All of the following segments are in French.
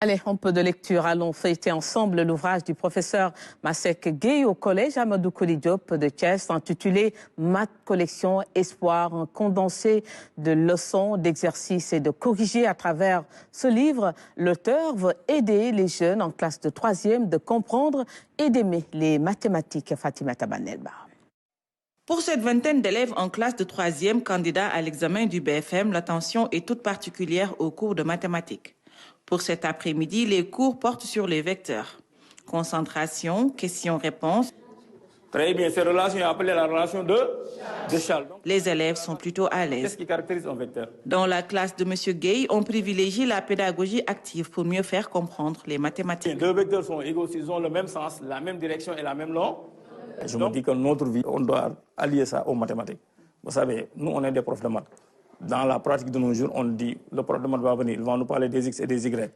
Allez, un peu de lecture. Allons feuilleter ensemble l'ouvrage du professeur Masek Gueye au collège Amadou Koli Diop de Thiès, intitulé Maths collection espoir, un condensé de leçons, d'exercices et de corrigés. À travers ce livre, l'auteur veut aider les jeunes en classe de 3e de comprendre et d'aimer les mathématiques. Fatima Tabanelba. Pour cette vingtaine d'élèves en classe de 3e candidats à l'examen du BFM, l'attention est toute particulière aux cours de mathématiques. Pour cet après-midi, les cours portent sur les vecteurs. Concentration, questions-réponses. Très bien, cette relation est appelée la relation de Charles. Les élèves sont plutôt à l'aise. Qu'est-ce qui caractérise un vecteur? Dans la classe de M. Gueye, on privilégie la pédagogie active pour mieux faire comprendre les mathématiques. Les deux vecteurs sont égaux s'ils ont le même sens, la même direction et la même longueur. Je me dis que notre vie, on doit allier ça aux mathématiques. Vous savez, nous, on est des profs de maths. Dans la pratique de nos jours, on dit le prof de maths va venir, il va nous parler des X et des Y.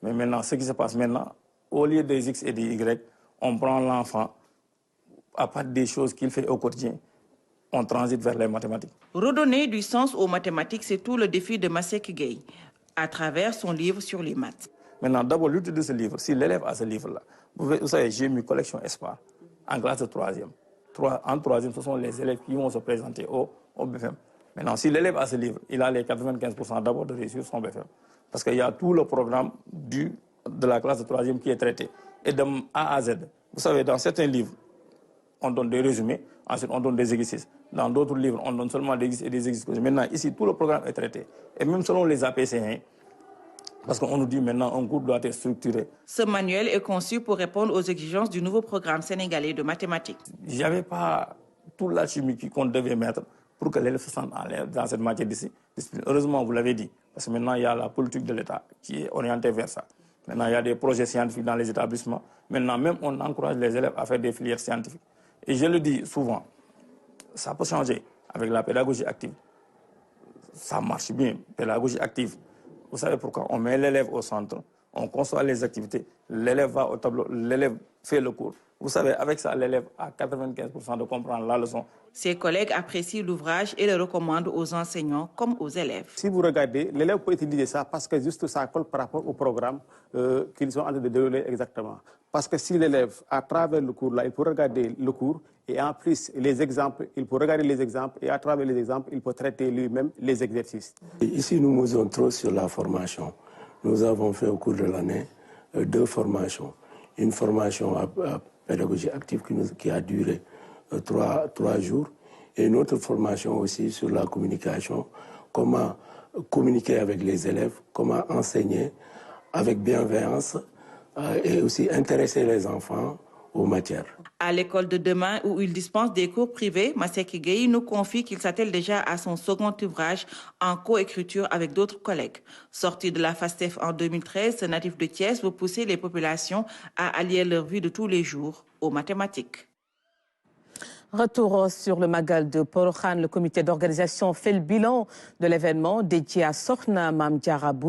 Mais maintenant, ce qui se passe maintenant, au lieu des X et des Y, on prend l'enfant à partir des choses qu'il fait au quotidien. On transite vers les mathématiques. Redonner du sens aux mathématiques, c'est tout le défi de Masek Gueye, à travers son livre sur les maths. Maintenant, d'abord, l'utilité de ce livre, si l'élève a ce livre-là, vous savez, j'ai mis collection espoir en classe de 3e. En 3e, ce sont les élèves qui vont se présenter au BFM. Maintenant, si l'élève a ce livre, il a les 95% d'abord de réussir son BFM. Parce qu'il y a tout le programme de la classe de 3e qui est traité. Et de A à Z. Vous savez, dans certains livres, on donne des résumés, ensuite on donne des exercices. Dans d'autres livres, on donne seulement des exercices et des exercices. Maintenant, ici, tout le programme est traité. Et même selon les APC1, parce qu'on nous dit maintenant un cours doit être structuré. Ce manuel est conçu pour répondre aux exigences du nouveau programme sénégalais de mathématiques. Il n'y avait pas toute la chimie qu'on devait mettre pour que l'élève se sente à l'aise dans cette matière discipline. Heureusement, vous l'avez dit, parce que maintenant, il y a la politique de l'État qui est orientée vers ça. Maintenant, il y a des projets scientifiques dans les établissements. Maintenant, même, on encourage les élèves à faire des filières scientifiques. Et je le dis souvent, ça peut changer avec la pédagogie active. Ça marche bien, pédagogie active. Vous savez pourquoi? On met l'élève au centre, on conçoit les activités, l'élève va au tableau, l'élève fait le cours. Vous savez, avec ça, l'élève a 95% de comprendre la leçon. Ses collègues apprécient l'ouvrage et le recommandent aux enseignants comme aux élèves. Si vous regardez, l'élève peut utiliser ça parce que juste ça colle par rapport au programme qu'ils sont en train de dérouler exactement. Parce que si l'élève, à travers le cours, là, il peut regarder le cours et en plus les exemples, il peut regarder les exemples et à travers les exemples, il peut traiter lui-même les exercices. Ici, nous mesons trop sur la formation. Nous avons fait au cours de l'année 2 formations. Une formation à pédagogie active qui a duré 3 jours et une autre formation aussi sur la communication, comment communiquer avec les élèves, comment enseigner avec bienveillance et aussi intéresser les enfants aux matières. À l'école de demain, où il dispense des cours privés, Masek Gueye nous confie qu'il s'attelle déjà à son second ouvrage en coécriture avec d'autres collègues. Sorti de la FASTEF en 2013, ce natif de Thiès veut pousser les populations à allier leur vie de tous les jours aux mathématiques. Retour sur le Magal de Porokhane. Le comité d'organisation fait le bilan de l'événement dédié à Sokhna Mame Diarra Bousso.